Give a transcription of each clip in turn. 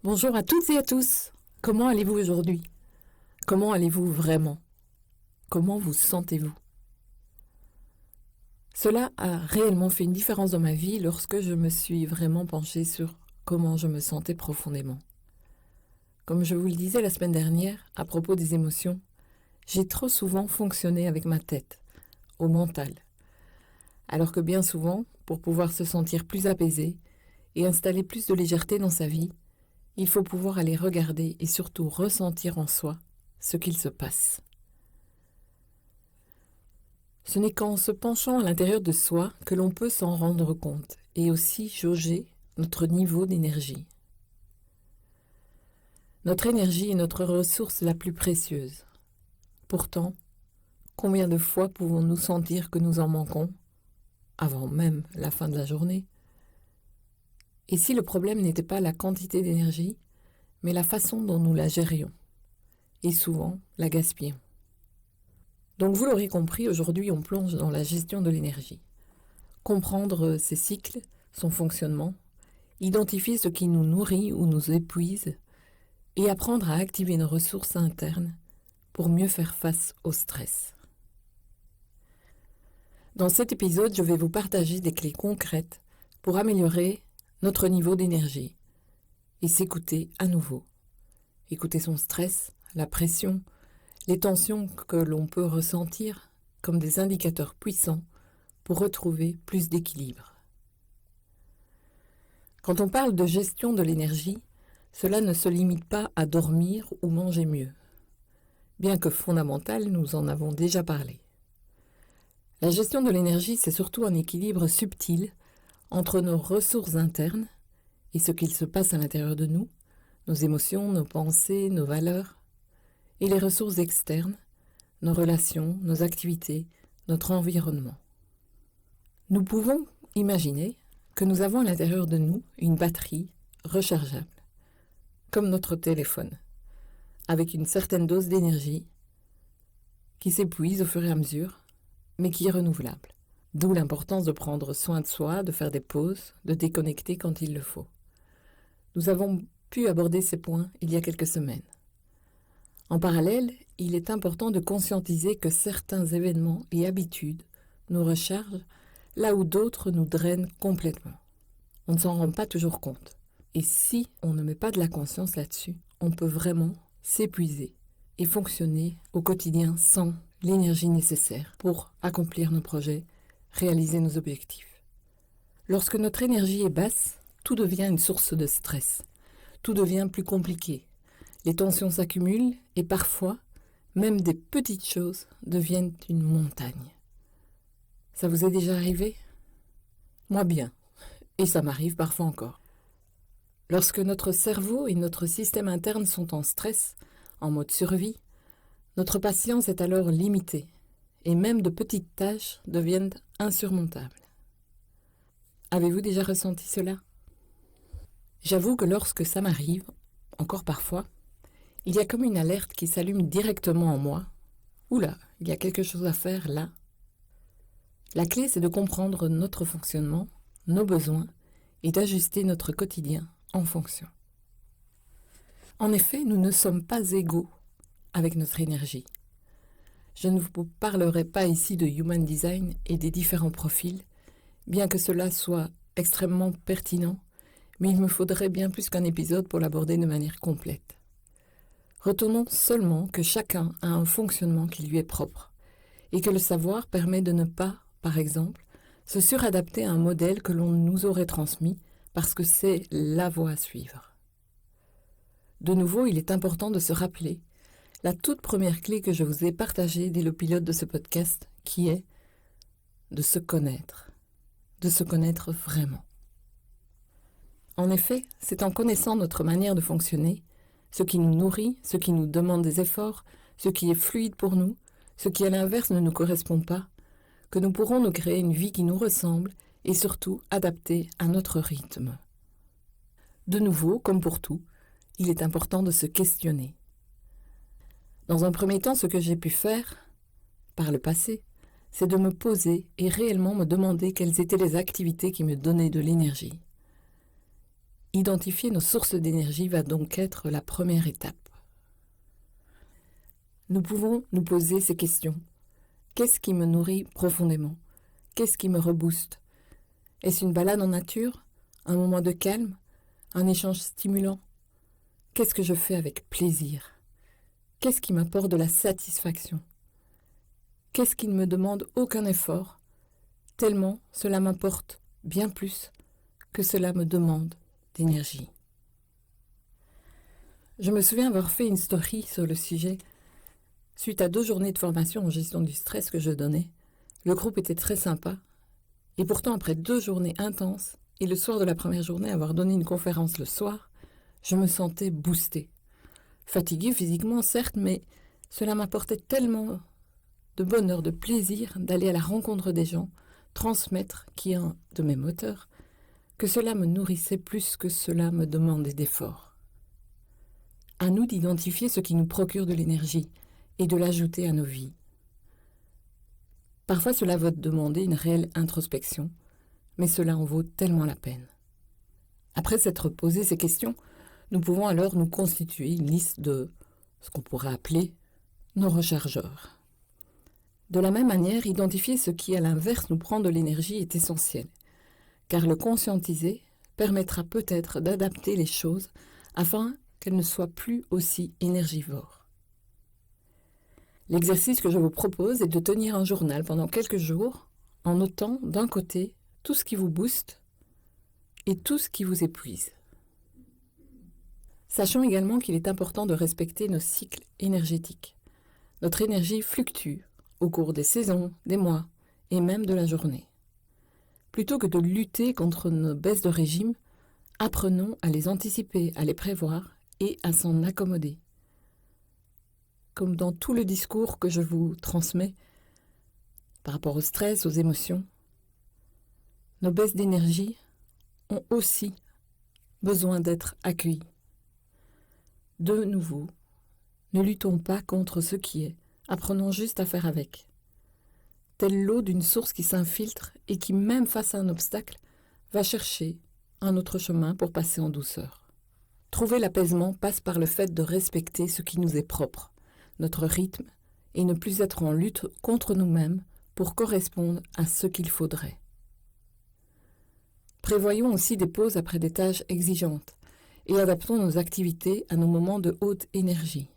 Bonjour à toutes et à tous. Comment allez-vous aujourd'hui? Comment allez-vous vraiment? Comment vous sentez-vous? Cela a réellement fait une différence dans ma vie lorsque je me suis vraiment penchée sur comment je me sentais profondément. Comme je vous le disais la semaine dernière, à propos des émotions, j'ai trop souvent fonctionné avec ma tête, au mental. Alors que bien souvent, pour pouvoir se sentir plus apaisé et installer plus de légèreté dans sa vie, il faut pouvoir aller regarder et surtout ressentir en soi ce qu'il se passe. Ce n'est qu'en se penchant à l'intérieur de soi que l'on peut s'en rendre compte et aussi jauger notre niveau d'énergie. Notre énergie est notre ressource la plus précieuse. Pourtant, combien de fois pouvons-nous sentir que nous en manquons, avant même la fin de la journée? Et si le problème n'était pas la quantité d'énergie, mais la façon dont nous la gérions, et souvent la gaspillons. Donc vous l'aurez compris, aujourd'hui on plonge dans la gestion de l'énergie. Comprendre ses cycles, son fonctionnement, identifier ce qui nous nourrit ou nous épuise, et apprendre à activer nos ressources internes pour mieux faire face au stress. Dans cet épisode, je vais vous partager des clés concrètes pour améliorer notre niveau d'énergie et s'écouter à nouveau. Écouter son stress, la pression, les tensions que l'on peut ressentir comme des indicateurs puissants pour retrouver plus d'équilibre. Quand on parle de gestion de l'énergie, cela ne se limite pas à dormir ou manger mieux, bien que fondamental, nous en avons déjà parlé. La gestion de l'énergie, c'est surtout un équilibre subtil entre nos ressources internes et ce qu'il se passe à l'intérieur de nous, nos émotions, nos pensées, nos valeurs, et les ressources externes, nos relations, nos activités, notre environnement. Nous pouvons imaginer que nous avons à l'intérieur de nous une batterie rechargeable, comme notre téléphone, avec une certaine dose d'énergie qui s'épuise au fur et à mesure, mais qui est renouvelable. D'où l'importance de prendre soin de soi, de faire des pauses, de déconnecter quand il le faut. Nous avons pu aborder ces points il y a quelques semaines. En parallèle, il est important de conscientiser que certains événements et habitudes nous rechargent là où d'autres nous drainent complètement. On ne s'en rend pas toujours compte. Et si on ne met pas de la conscience là-dessus, on peut vraiment s'épuiser et fonctionner au quotidien sans l'énergie nécessaire pour accomplir nos projets, réaliser nos objectifs. Lorsque notre énergie est basse, tout devient une source de stress. Tout devient plus compliqué. Les tensions s'accumulent et parfois, même des petites choses deviennent une montagne. Ça vous est déjà arrivé? Moi bien, et ça m'arrive parfois encore. Lorsque notre cerveau et notre système interne sont en stress, en mode survie, notre patience est alors limitée et même de petites tâches deviennent insurmontables. Avez-vous déjà ressenti cela? J'avoue que lorsque ça m'arrive, encore parfois, il y a comme une alerte qui s'allume directement en moi. Oula, il y a quelque chose à faire là. La clé, c'est de comprendre notre fonctionnement, nos besoins et d'ajuster notre quotidien en fonction. En effet, nous ne sommes pas égaux avec notre énergie. Je ne vous parlerai pas ici de Human Design et des différents profils, bien que cela soit extrêmement pertinent, mais il me faudrait bien plus qu'un épisode pour l'aborder de manière complète. Retenons seulement que chacun a un fonctionnement qui lui est propre, et que le savoir permet de ne pas, par exemple, se suradapter à un modèle que l'on nous aurait transmis parce que c'est la voie à suivre. De nouveau, il est important de se rappeler la toute première clé que je vous ai partagée dès le pilote de ce podcast, qui est de se connaître vraiment. En effet, c'est en connaissant notre manière de fonctionner, ce qui nous nourrit, ce qui nous demande des efforts, ce qui est fluide pour nous, ce qui à l'inverse ne nous correspond pas, que nous pourrons nous créer une vie qui nous ressemble et surtout adaptée à notre rythme. De nouveau, comme pour tout, il est important de se questionner. Dans un premier temps, ce que j'ai pu faire, par le passé, c'est de me poser et réellement me demander quelles étaient les activités qui me donnaient de l'énergie. Identifier nos sources d'énergie va donc être la première étape. Nous pouvons nous poser ces questions. Qu'est-ce qui me nourrit profondément? Qu'est-ce qui me rebooste? Est-ce une balade en nature? Un moment de calme? Un échange stimulant? Qu'est-ce que je fais avec plaisir? Qu'est-ce qui m'apporte de la satisfaction? Qu'est-ce qui ne me demande aucun effort, tellement cela m'apporte bien plus que cela me demande d'énergie. Je me souviens avoir fait une story sur le sujet. Suite à 2 journées de formation en gestion du stress que je donnais, le groupe était très sympa. Et pourtant, après 2 journées intenses, et le soir de la première journée, avoir donné une conférence le soir, je me sentais boostée. Fatiguée physiquement, certes, mais cela m'apportait tellement de bonheur, de plaisir d'aller à la rencontre des gens, transmettre, qui est un de mes moteurs, que cela me nourrissait plus que cela me demandait d'efforts. À nous d'identifier ce qui nous procure de l'énergie et de l'ajouter à nos vies. Parfois cela va demander une réelle introspection, mais cela en vaut tellement la peine. Après s'être posé ces questions, nous pouvons alors nous constituer une liste de ce qu'on pourrait appeler nos rechargeurs. De la même manière, identifier ce qui à l'inverse nous prend de l'énergie est essentiel, car le conscientiser permettra peut-être d'adapter les choses afin qu'elles ne soient plus aussi énergivores. L'exercice que je vous propose est de tenir un journal pendant quelques jours en notant d'un côté tout ce qui vous booste et tout ce qui vous épuise. Sachons également qu'il est important de respecter nos cycles énergétiques. Notre énergie fluctue au cours des saisons, des mois et même de la journée. Plutôt que de lutter contre nos baisses de régime, apprenons à les anticiper, à les prévoir et à s'en accommoder. Comme dans tout le discours que je vous transmets par rapport au stress, aux émotions, nos baisses d'énergie ont aussi besoin d'être accueillies. De nouveau, ne luttons pas contre ce qui est, apprenons juste à faire avec. Telle l'eau d'une source qui s'infiltre et qui, même face à un obstacle, va chercher un autre chemin pour passer en douceur. Trouver l'apaisement passe par le fait de respecter ce qui nous est propre, notre rythme, et ne plus être en lutte contre nous-mêmes pour correspondre à ce qu'il faudrait. Prévoyons aussi des pauses après des tâches exigeantes et adaptons nos activités à nos moments de haute énergie.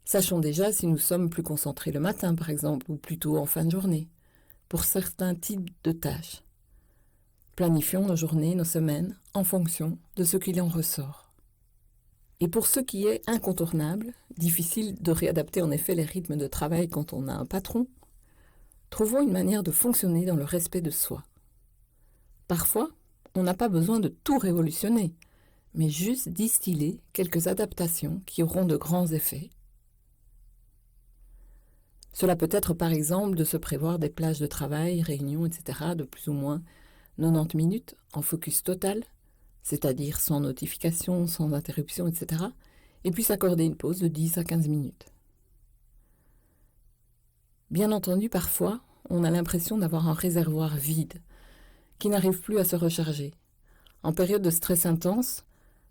Sachons déjà si nous sommes plus concentrés le matin, par exemple, ou plutôt en fin de journée, pour certains types de tâches. Planifions nos journées, nos semaines, en fonction de ce qu'il en ressort. Et pour ce qui est incontournable, difficile de réadapter en effet les rythmes de travail quand on a un patron, trouvons une manière de fonctionner dans le respect de soi. Parfois, on n'a pas besoin de tout révolutionner, mais juste distiller quelques adaptations qui auront de grands effets. Cela peut être par exemple de se prévoir des plages de travail, réunions, etc. de plus ou moins 90 minutes en focus total, c'est-à-dire sans notification, sans interruption, etc. et puis s'accorder une pause de 10 à 15 minutes. Bien entendu, parfois, on a l'impression d'avoir un réservoir vide, qui n'arrive plus à se recharger. En période de stress intense,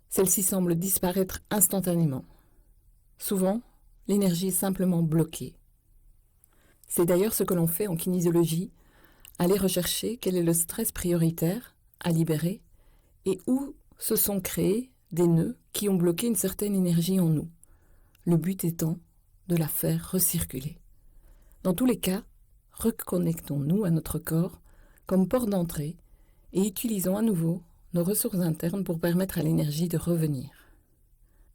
celle-ci semble disparaître instantanément. Souvent, l'énergie est simplement bloquée. C'est d'ailleurs ce que l'on fait en kinésiologie, aller rechercher quel est le stress prioritaire à libérer et où se sont créés des nœuds qui ont bloqué une certaine énergie en nous. Le but étant de la faire recirculer. Dans tous les cas, reconnectons-nous à notre corps comme porte d'entrée et utilisons à nouveau nos ressources internes pour permettre à l'énergie de revenir.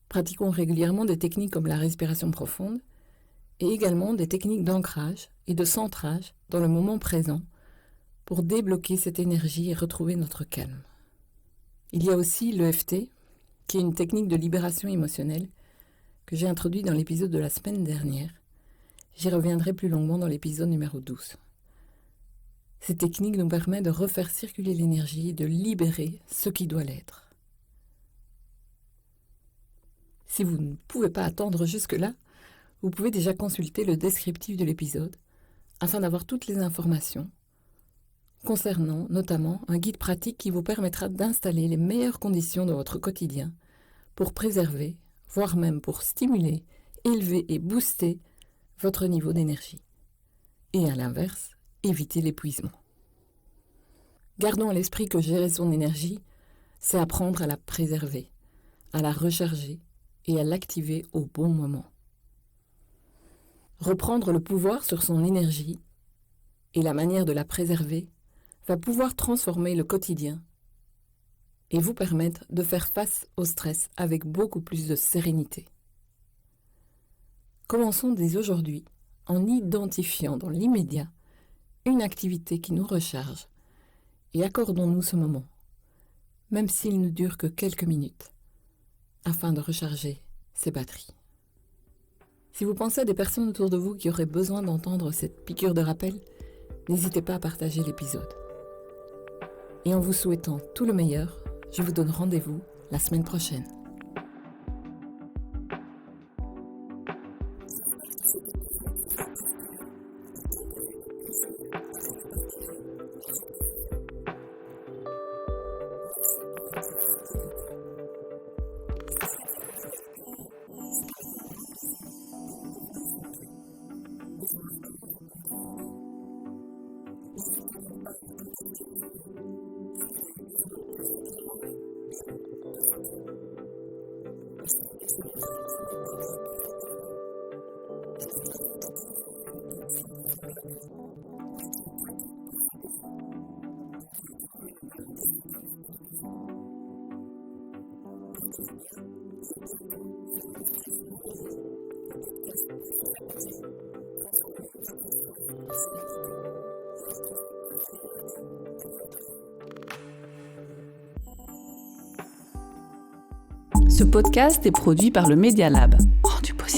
Pratiquons régulièrement des techniques comme la respiration profonde et également des techniques d'ancrage et de centrage dans le moment présent pour débloquer cette énergie et retrouver notre calme. Il y a aussi l'EFT, qui est une technique de libération émotionnelle que j'ai introduit dans l'épisode de la semaine dernière. J'y reviendrai plus longuement dans l'épisode numéro 12. Cette technique nous permet de refaire circuler l'énergie et de libérer ce qui doit l'être. Si vous ne pouvez pas attendre jusque-là, vous pouvez déjà consulter le descriptif de l'épisode afin d'avoir toutes les informations concernant notamment un guide pratique qui vous permettra d'installer les meilleures conditions de votre quotidien pour préserver, voire même pour stimuler, élever et booster votre niveau d'énergie. Et à l'inverse, éviter l'épuisement. Gardons à l'esprit que gérer son énergie, c'est apprendre à la préserver, à la recharger et à l'activer au bon moment. Reprendre le pouvoir sur son énergie et la manière de la préserver va pouvoir transformer le quotidien et vous permettre de faire face au stress avec beaucoup plus de sérénité. Commençons dès aujourd'hui en identifiant dans l'immédiat une activité qui nous recharge et accordons-nous ce moment, même s'il ne dure que quelques minutes, afin de recharger ses batteries. Si vous pensez à des personnes autour de vous qui auraient besoin d'entendre cette piqûre de rappel, n'hésitez pas à partager l'épisode. Et en vous souhaitant tout le meilleur, je vous donne rendez-vous la semaine prochaine. Ce podcast est produit par le Media Lab. Rendu possible